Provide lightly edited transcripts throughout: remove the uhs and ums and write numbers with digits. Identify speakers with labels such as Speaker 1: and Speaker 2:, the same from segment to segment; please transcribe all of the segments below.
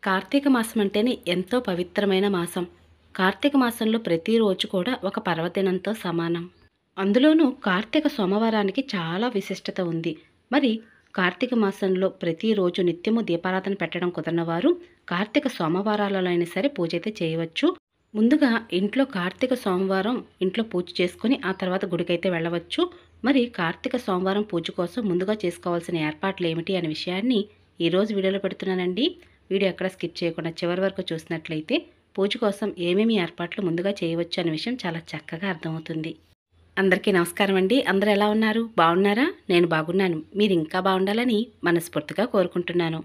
Speaker 1: కార్తీక మాసం అంటేనే ఎంతో పవిత్రమైన మాసం. కార్తీక మాసంలో ప్రతిరోజు కూడా ఒక పర్వదినంతో సమానం. అందులోనూ కార్తీక సోమవారానికి చాలా విశిష్టత ఉంది. మరి కార్తీక మాసంలో ప్రతిరోజు నిత్యము దీపారాధన పెట్టడం కుదరనివారు కార్తీక సోమవారాలలో అయినా సరే పూజ అయితే చేయవచ్చు. ముందుగా ఇంట్లో కార్తీక సోమవారం ఇంట్లో పూజ చేసుకుని ఆ తర్వాత గుడికైతే వెళ్ళవచ్చు. మరి కార్తీక సోమవారం పూజ కోసం ముందుగా చేసుకోవాల్సిన ఏర్పాట్లు ఏమిటి అనే విషయాన్ని ఈరోజు వీడియోలో పెడుతున్నానండి. వీడియో ఎక్కడ స్కిప్ చేయకుండా చివరి వరకు చూసినట్లయితే పూజ కోసం ఏమేమి ఏర్పాట్లు ముందుగా చేయవచ్చు అనే విషయం చాలా చక్కగా అర్థమవుతుంది. అందరికీ నమస్కారం అండి. అందరూ ఎలా ఉన్నారు? బాగున్నారా? నేను బాగున్నాను. మీరు ఇంకా బాగుండాలని మనస్ఫూర్తిగా కోరుకుంటున్నాను.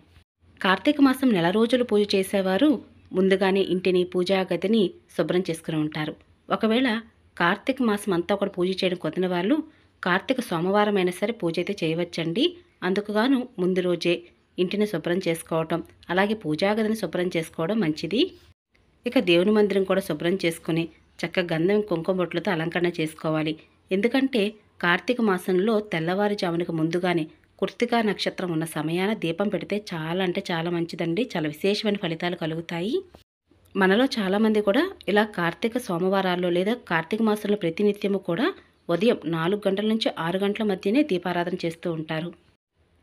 Speaker 1: కార్తీక మాసం నెల రోజులు పూజ చేసేవారు ముందుగానే ఇంటిని, పూజా గదిని శుభ్రం చేసుకుని ఉంటారు. ఒకవేళ కార్తీక మాసం అంతా కూడా పూజ చేయడం కుదిరిన వాళ్ళు కార్తీక సోమవారం అయినా సరే పూజ అయితే చేయవచ్చండి. అందుకుగాను ముందు రోజే ఇంటిని శుభ్రం చేసుకోవటం, అలాగే పూజా గదిని శుభ్రం చేసుకోవడం మంచిది. ఇక దేవుని మందిరం కూడా శుభ్రం చేసుకుని చక్కగా గంధం కుంకుమ బొట్లతో అలంకరణ చేసుకోవాలి. ఎందుకంటే కార్తీక మాసంలో తెల్లవారుజామునకు ముందుగానే కృత్తికా నక్షత్రం ఉన్న సమయాన దీపం పెడితే చాలా అంటే చాలా మంచిదండి. చాలా విశేషమైన ఫలితాలు కలుగుతాయి. మనలో చాలామంది కూడా ఇలా కార్తీక సోమవారాల్లో లేదా కార్తీక మాసంలో ప్రతినిత్యము కూడా ఉదయం 4 గంటల నుంచి 6 గంటల మధ్యనే దీపారాధన చేస్తూ ఉంటారు.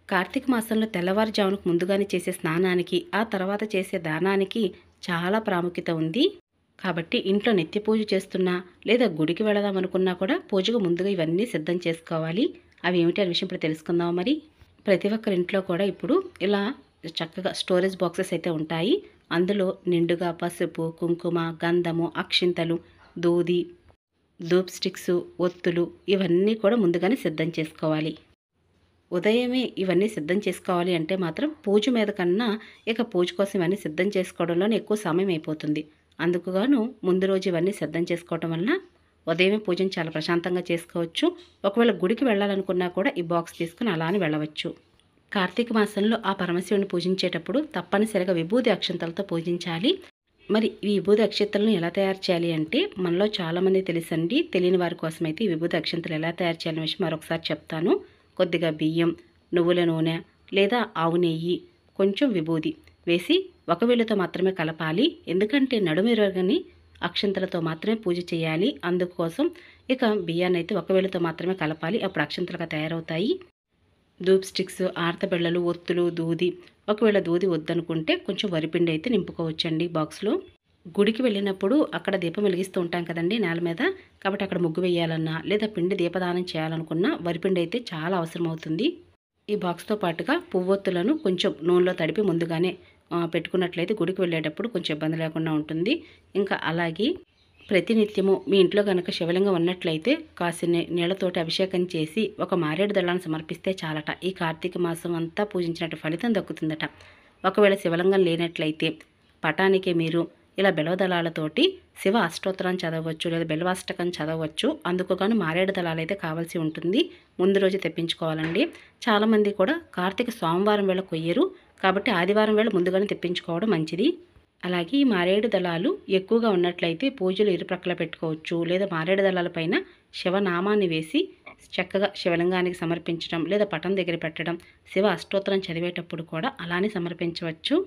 Speaker 1: కార్తీక మాసంలో తెల్లవారుజామునకు ముందుగానే చేసే స్నానానికి, ఆ తర్వాత చేసే దానానికి చాలా ప్రాముఖ్యత ఉంది. కాబట్టి ఇంట్లో నిత్య పూజ చేస్తున్నా లేదా గుడికి వెళదాం అనుకున్నా కూడా పూజకు ముందుగా ఇవన్నీ సిద్ధం చేసుకోవాలి. అవి ఏమిటి అనే విషయం ఇప్పుడు తెలుసుకుందాం. మరి ప్రతి ఒక్కరి ఇంట్లో కూడా ఇప్పుడు ఇలా చక్కగా స్టోరేజ్ బాక్సెస్ అయితే ఉంటాయి. అందులో నిండుగా పసుపు, కుంకుమ, గంధము, అక్షింతలు, దూది, ధూప్ స్టిక్స్, ఒత్తులు ఇవన్నీ కూడా ముందుగానే సిద్ధం చేసుకోవాలి. ఉదయమే ఇవన్నీ సిద్ధం చేసుకోవాలి అంటే మాత్రం పూజ మీద కన్నా ఇక పూజ కోసం ఇవన్నీ సిద్ధం చేసుకోవడంలోనే ఎక్కువ సమయం అయిపోతుంది. అందుకుగాను ముందు రోజు ఇవన్నీ సిద్ధం చేసుకోవటం వలన ఉదయమే పూజను చాలా ప్రశాంతంగా చేసుకోవచ్చు. ఒకవేళ గుడికి వెళ్ళాలనుకున్నా కూడా ఈ బాక్స్ తీసుకుని అలానే వెళ్ళవచ్చు. కార్తీక మాసంలో ఆ పరమశివుని పూజించేటప్పుడు తప్పనిసరిగా విభూది అక్షంతలతో పూజించాలి. మరి ఈ విభూది అక్షంతలను ఎలా తయారు చేయాలి అంటే మనలో చాలామంది తెలుసండి. తెలియని వారి కోసమైతే ఈ విభూది అక్షంతలు ఎలా తయారు చేయాలనే విషయం మరొకసారి చెప్తాను. కొద్దిగా బియ్యం, నువ్వుల నూనె లేదా ఆవు నెయ్యి, కొంచెం విభూది వేసి ఒక వేలుతో మాత్రమే కలపాలి. ఎందుకంటే నడుమిరగని అక్షంతలతో మాత్రమే పూజ చేయాలి. అందుకోసం ఇక బియ్యాన్ని అయితే ఒక వేలుతో మాత్రమే కలపాలి. అప్పుడు అక్షంతలుగా తయారవుతాయి. ధూప్ స్టిక్స్, ఆర్తబెళ్ళలు, ఒత్తులు, దూది, ఒకవేళ దూది వద్దనుకుంటే కొంచెం వరిపిండి అయితే నింపుకోవచ్చండి బాక్స్లో. గుడికి వెళ్ళినప్పుడు అక్కడ దీపం వెలిగిస్తూ ఉంటాం కదండి నేల మీద. కాబట్టి అక్కడ ముగ్గు వేయాలన్నా లేదా పిండి దీపదానం చేయాలనుకున్నా వరిపిండి అయితే చాలా అవసరం అవుతుంది. ఈ బాక్స్తో పాటుగా పువ్వొత్తులను కొంచెం నూనెలో తడిపి ముందుగానే పెట్టుకున్నట్లయితే గుడికి వెళ్ళేటప్పుడు కొంచెం ఇబ్బంది లేకుండా ఉంటుంది. ఇంకా అలాగే ప్రతినిత్యము మీ ఇంట్లో కనుక శివలింగం ఉన్నట్లయితే కాసిన నీళ్లతోటి అభిషేకం చేసి ఒక మారేడు దళాన్ని సమర్పిస్తే చాలట. ఈ కార్తీక మాసం అంతా పూజించినట్టు ఫలితం దక్కుతుందట. ఒకవేళ శివలింగం లేనట్లయితే పటానికి మీరు ఇలా బెలవదళాలతోటి శివ అష్టోత్తరం చదవచ్చు లేదా బెల్వాష్టకం చదవచ్చు. అందుకుగాను మారేడు దళాలు అయితే కావాల్సి ఉంటుంది. ముందు రోజు తెప్పించుకోవాలండి. చాలామంది కూడా కార్తీక సోమవారం వేళ కొయ్యరు. కాబట్టి ఆదివారం వేళ ముందుగానే తెప్పించుకోవడం మంచిది. అలాగే ఈ మారేడు దళాలు ఎక్కువగా ఉన్నట్లయితే పూజలు ఇరుప్రక్కల పెట్టుకోవచ్చు. లేదా మారేడు దళాల పైన శివనామాన్ని వేసి చక్కగా శివలింగానికి సమర్పించడం లేదా పటం దగ్గర పెట్టడం, శివ అష్టోత్తరం చదివేటప్పుడు కూడా అలానే సమర్పించవచ్చు.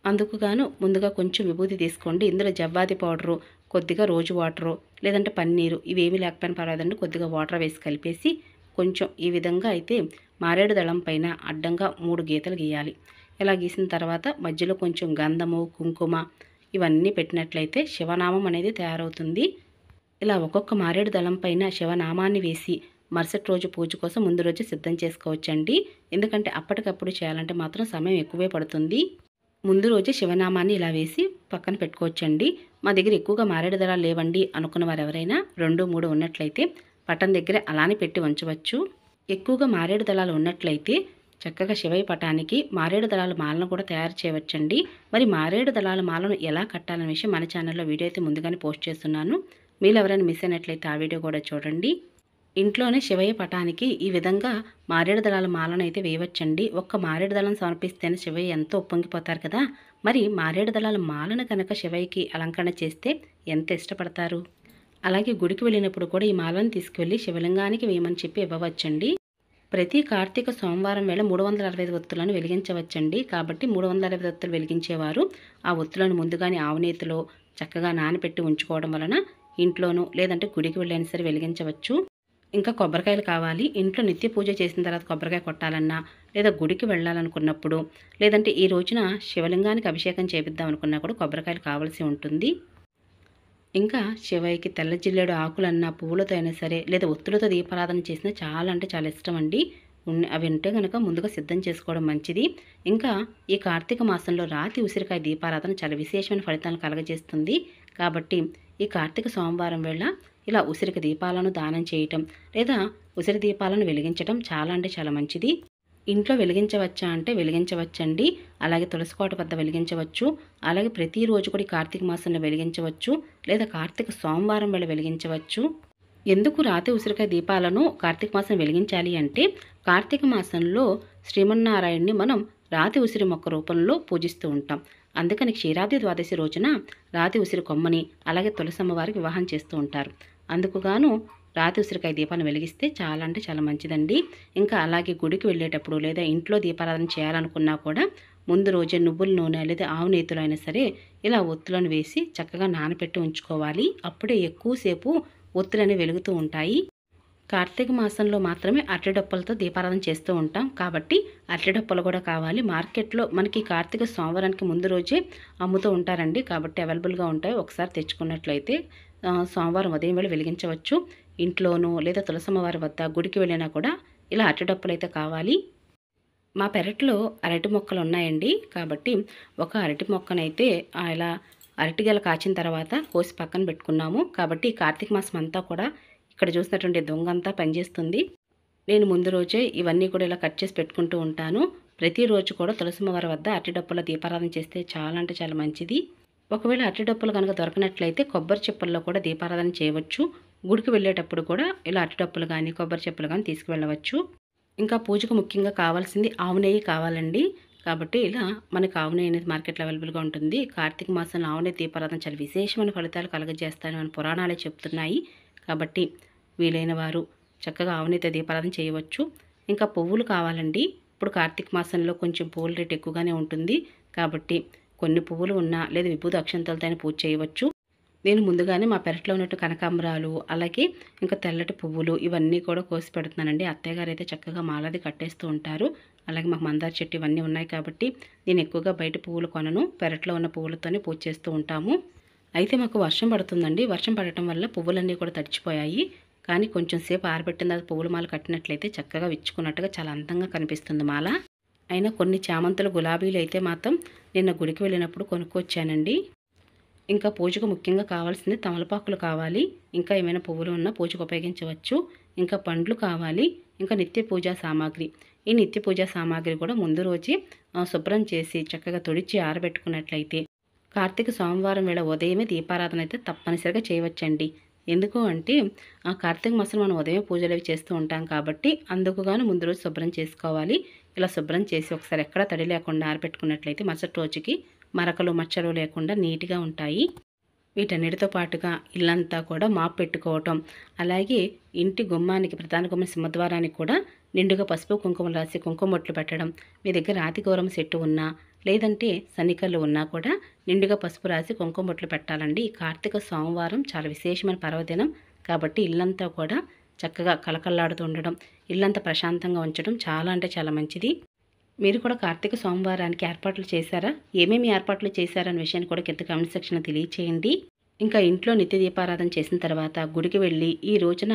Speaker 1: అందుకుగాను ముందుగా కొంచెం విభూతి తీసుకోండి. ఇందులో జవ్వాది పౌడరు, కొద్దిగా రోజు వాటరు లేదంటే పన్నీరు ఇవేమీ లేకపోయినా పర్వాలేదండి. కొద్దిగా వాటర్ వేసి కలిపేసి కొంచెం ఈ విధంగా అయితే మారేడు దళం పైన అడ్డంగా 3 గీతలు గీయాలి. ఇలా గీసిన తర్వాత మధ్యలో కొంచెం గంధము, కుంకుమ ఇవన్నీ పెట్టినట్లయితే శివనామం అనేది తయారవుతుంది. ఇలా ఒక్కొక్క మారేడు దళం పైన శివనామాన్ని వేసి మరుసటి రోజు పూజ కోసం ముందు రోజు సిద్ధం చేసుకోవచ్చండి. ఎందుకంటే అప్పటికప్పుడు చేయాలంటే మాత్రం సమయం ఎక్కువే పడుతుంది. ముందు రోజే శివనామాన్ని ఇలా వేసి పక్కన పెట్టుకోవచ్చండి. మా దగ్గర ఎక్కువగా మారేడు దళాలు లేవండి అనుకున్న వారు ఎవరైనా 2, 3 ఉన్నట్లయితే పటం దగ్గర అలానే పెట్టి ఉంచవచ్చు. ఎక్కువగా మారేడు దళాలు ఉన్నట్లయితే చక్కగా శివయ్య పటానికి మారేడు దళాల మాలను కూడా తయారు చేయవచ్చండి. మరి మారేడు దళాల మాలను ఎలా కట్టాలనే విషయం మన ఛానల్లో వీడియో అయితే ముందుగానే పోస్ట్ చేస్తున్నాను. మీరు ఎవరైనా మిస్ అయినట్లయితే ఆ వీడియో కూడా చూడండి. ఇంట్లోనే శివయ్య పటానికి ఈ విధంగా మారేడు దళాల మాలను అయితే వేయవచ్చండి. ఒక్క మారేడు దళం సమర్పిస్తేనే శివయ్య ఎంతో ఉప్పొంగిపోతారు కదా. మరి మారేడు దళాల మాలను కనుక శివయ్యకి అలంకరణ చేస్తే ఎంత ఇష్టపడతారు. అలాగే గుడికి వెళ్ళినప్పుడు కూడా ఈ మాలను తీసుకువెళ్ళి శివలింగానికి వేయమని చెప్పి ఇవ్వవచ్చండి. ప్రతి కార్తీక సోమవారం వేళ 365 ఒత్తులను వెలిగించవచ్చండి. కాబట్టి 365 ఒత్తులు వెలిగించేవారు ఆ ఒత్తులను ముందుగానే ఆవునేతిలో చక్కగా నానబెట్టి ఉంచుకోవడం వలన ఇంట్లోనూ లేదంటే గుడికి వెళ్ళైనా సరే వెలిగించవచ్చు. ఇంకా కొబ్బరికాయలు కావాలి. ఇంట్లో నిత్య పూజ చేసిన తర్వాత కొబ్బరికాయ కొట్టాలన్నా, లేదా గుడికి వెళ్ళాలనుకున్నప్పుడు, లేదంటే ఈ రోజున శివలింగానికి అభిషేకం చేపిద్దాం అనుకున్నా కూడా కొబ్బరికాయలు కావాల్సి ఉంటుంది. ఇంకా శివయ్యకి తెల్ల జిల్లేడు ఆకులన్నా, పువ్వులతో అయినా సరే, లేదా ఒత్తులతో దీపారాధన చేసినా చాలా అంటే చాలా ఇష్టం అండి. అవి ఉంటే కనుక ముందుగా సిద్ధం చేసుకోవడం మంచిది. ఇంకా ఈ కార్తీక మాసంలో రాతి ఉసిరికాయ దీపారాధన చాలా విశేషమైన ఫలితాలను కలగజేస్తుంది. కాబట్టి ఈ కార్తీక సోమవారం వేళ ఇలా ఉసిరిక దీపాలను దానం చేయటం, లేదా ఉసిరి దీపాలను వెలిగించడం చాలా అంటే చాలా మంచిది. ఇంట్లో వెలిగించవచ్చా అంటే వెలిగించవచ్చండి. అలాగే తులసి కోట వద్ద వెలిగించవచ్చు. అలాగే ప్రతిరోజు కూడా కార్తీక మాసంలో వెలిగించవచ్చు, లేదా కార్తీక సోమవారం వేళ వెలిగించవచ్చు. ఎందుకు రాతి ఉసిరికాయ దీపాలను కార్తీక మాసం వెలిగించాలి అంటే, కార్తీక మాసంలో శ్రీమన్నారాయణ్ణి మనం రాతి ఉసిరి మొక్క రూపంలో పూజిస్తూ ఉంటాం. అందుకని క్షీరాబ్ది ద్వాదశి రోజున రాతి ఉసిరి కొమ్మని అలాగే తులసమ్మ వారికి వివాహం చేస్తూ ఉంటారు. అందుకుగాను రాతి ఉసిరికాయ దీపాన్ని వెలిగిస్తే చాలా అంటే చాలా మంచిదండి. ఇంకా అలాగే గుడికి వెళ్ళేటప్పుడు లేదా ఇంట్లో దీపారాధన చేయాలనుకున్నా కూడా ముందు రోజే నువ్వుల నూనె లేదా ఆవు నేతిలో అయినా సరే ఇలా ఒత్తులను వేసి చక్కగా నానబెట్టి ఉంచుకోవాలి. అప్పుడే ఎక్కువసేపు ఒత్తులనే వెలుగుతూ ఉంటాయి. కార్తీక మాసంలో మాత్రమే అరటిడొప్పలతో దీపారాధన చేస్తూ ఉంటాం. కాబట్టి అరటిడొప్పలు కూడా కావాలి. మార్కెట్లో మనకి కార్తీక సోమవారానికి ముందు రోజే అమ్ముతూ ఉంటారండి. కాబట్టి అవైలబుల్గా ఉంటాయి. ఒకసారి తెచ్చుకున్నట్లయితే సోమవారం ఉదయం వేళ వెలిగించవచ్చు. ఇంట్లోనూ లేదా తులసమ్మ వారి వద్ద గుడికి వెళ్ళినా కూడా ఇలా అరటిడొప్పలు అయితే కావాలి. మా పెరట్లో అరటి మొక్కలు ఉన్నాయండి. కాబట్టి ఒక అరటి మొక్కనైతే ఇలా అరటిగెల కాచిన తర్వాత కోసి పక్కన పెట్టుకున్నాము. కాబట్టి కార్తీక మాసం అంతా కూడా ఇక్కడ చూసినటువంటి దొంగంతా పనిచేస్తుంది. నేను ముందు రోజే ఇవన్నీ కూడా ఇలా కట్ చేసి పెట్టుకుంటూ ఉంటాను. ప్రతిరోజు కూడా తులసమ్మ వారి వద్ద అరటిడొప్పల దీపారాధన చేస్తే చాలా అంటే చాలా మంచిది. ఒకవేళ అరటిడొప్పలు కనుక దొరకనట్లయితే కొబ్బరి చిప్పల్లో కూడా దీపారాధన చేయవచ్చు. గుడికి వెళ్ళేటప్పుడు కూడా ఇలా అరటిడొప్పలు కానీ కొబ్బరి చిప్పలు కానీ తీసుకువెళ్ళవచ్చు. ఇంకా పూజకు ముఖ్యంగా కావాల్సింది ఆవు నెయ్యి కావాలండి. కాబట్టి ఇలా మనకు ఆవు నెయ్యి అనేది మార్కెట్లో అవైలబుల్గా ఉంటుంది. కార్తీక మాసంలో ఆవు నెయ్యి దీపారాధన చాలా విశేషమైన ఫలితాలు కలగజేస్తాయని మన పురాణాలే చెప్తున్నాయి. కాబట్టి వీలైన వారు చక్కగా ఆవు నెయ్యితో దీపారాధన చేయవచ్చు. ఇంకా పువ్వులు కావాలండి. ఇప్పుడు కార్తీక మాసంలో కొంచెం పువ్వుల రేటు ఎక్కువగానే ఉంటుంది. కాబట్టి కొన్ని పువ్వులు ఉన్నా లేదా విభూది అక్షంతలతో అయినా పూజ చేయవచ్చు. నేను ముందుగానే మా పెరట్లో ఉన్నట్టు కనకాంబరాలు అలాగే ఇంకా తెల్లటి పువ్వులు ఇవన్నీ కూడా కోసి పెడుతున్నానండి. అత్తయ్య గారు అయితే చక్కగా మాలది కట్టేస్తూ ఉంటారు. అలాగే మాకు మందార చెట్టు ఇవన్నీ ఉన్నాయి కాబట్టి నేను ఎక్కువగా బయట పువ్వులు కొనను. పెరట్లో ఉన్న పువ్వులతోనే పూజ చేస్తూ ఉంటాము. అయితే మాకు వర్షం పడుతుందండి. వర్షం పడటం వల్ల పువ్వులన్నీ కూడా తడిచిపోయాయి. కానీ కొంచెం సేపు ఆరబెట్టిన తర్వాత పువ్వుల మాల కట్టినట్లయితే చక్కగా విచ్చుకున్నట్టుగా చాలా అందంగా కనిపిస్తుంది మాల. అయినా కొన్ని చామంతులు గులాబీలు అయితే మాత్రం నిన్న గుడికి వెళ్ళినప్పుడు కొనుక్కొచ్చానండి. ఇంకా పూజకు ముఖ్యంగా కావాల్సింది తమలపాకులు కావాలి. ఇంకా ఏమైనా పువ్వులు ఉన్నా పూజకు ఉపయోగించవచ్చు. ఇంకా పండ్లు కావాలి. ఇంకా నిత్య పూజా సామాగ్రి. ఈ నిత్య పూజా సామాగ్రి కూడా ముందు రోజే శుభ్రం చేసి చక్కగా తుడిచి ఆరబెట్టుకున్నట్లయితే కార్తీక సోమవారం వేళ ఉదయమే దీపారాధన అయితే తప్పనిసరిగా చేయవచ్చండి. ఎందుకు అంటే కార్తీక మాసం మనం ఉదయం పూజలు అవి చేస్తూ ఉంటాం కాబట్టి అందుకుగాను ముందు రోజు శుభ్రం చేసుకోవాలి. ఇలా శుభ్రం చేసి ఒకసారి ఎక్కడా తడి లేకుండా ఆరబెట్టుకున్నట్లయితే మరుసటి రోజుకి మరకలు మచ్చలు లేకుండా నీట్గా ఉంటాయి. వీటన్నిటితో పాటుగా ఇల్లంతా కూడా మాపు పెట్టుకోవటం, అలాగే ఇంటి గుమ్మానికి ప్రధాన గుమ్మ సింహద్వారానికి కూడా నిండుగా పసుపు కుంకుమలు రాసి కుంకుమ బొట్లు పెట్టడం. మీ దగ్గర రాతి గౌరమ్మ చెట్టు ఉన్నా లేదంటే సన్నికలు ఉన్నా కూడా నిండుగా పసుపు రాసి కుంకుమ బొట్లు పెట్టాలండి. ఈ కార్తీక సోమవారం చాలా విశేషమైన పర్వదినం కాబట్టి ఇల్లంతా కూడా చక్కగా కలకల్లాడుతూ ఉండడం, ఇల్లంతా ప్రశాంతంగా ఉంచడం చాలా అంటే చాలా మంచిది. మీరు కూడా కార్తీక సోమవారానికి ఏర్పాట్లు చేశారా? ఏమేమి ఏర్పాట్లు చేశారనే విషయాన్ని కూడా కింద కామెంట్ సెక్షన్లో తెలియచేయండి. ఇంకా ఇంట్లో నిత్య దీపారాధన చేసిన తర్వాత గుడికి వెళ్ళి ఈ రోజున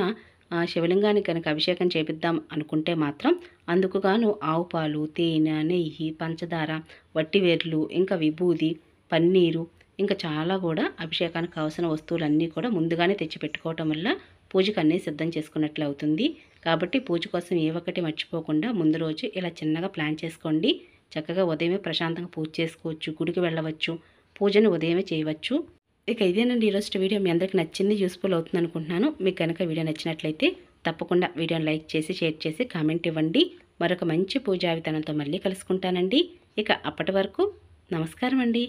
Speaker 1: శివలింగానికి కనుక అభిషేకం చేపిద్దాం అనుకుంటే మాత్రం అందుకుగాను ఆవు పాలు, తేనె, నెయ్యి, పంచదార, వట్టివేర్లు, ఇంకా విభూది, పన్నీరు ఇంకా చాలా కూడా అభిషేకానికి కావాల్సిన వస్తువులన్నీ కూడా ముందుగానే తెచ్చి పెట్టుకోవటం వల్ల పూజకు అన్నీ సిద్ధం చేసుకున్నట్లు అవుతుంది. కాబట్టి పూజ కోసం ఏ ఒక్కటి మర్చిపోకుండా ముందు రోజు ఇలా చిన్నగా ప్లాన్ చేసుకోండి. చక్కగా ఉదయమే ప్రశాంతంగా పూజ చేసుకోవచ్చు, గుడికి వెళ్ళవచ్చు, పూజను ఉదయమే చేయవచ్చు. ఇక ఇదేనండి ఈరోజు వీడియో. మీ అందరికీ నచ్చింది, యూస్ఫుల్ అవుతుంది అనుకుంటున్నాను. మీకు కనుక వీడియో నచ్చినట్లయితే తప్పకుండా వీడియోని లైక్ చేసి షేర్ చేసి కామెంట్ ఇవ్వండి. మరొక మంచి పూజా విధానంతో మళ్ళీ కలుసుకుంటానండి. ఇక అప్పటి వరకు నమస్కారం అండి.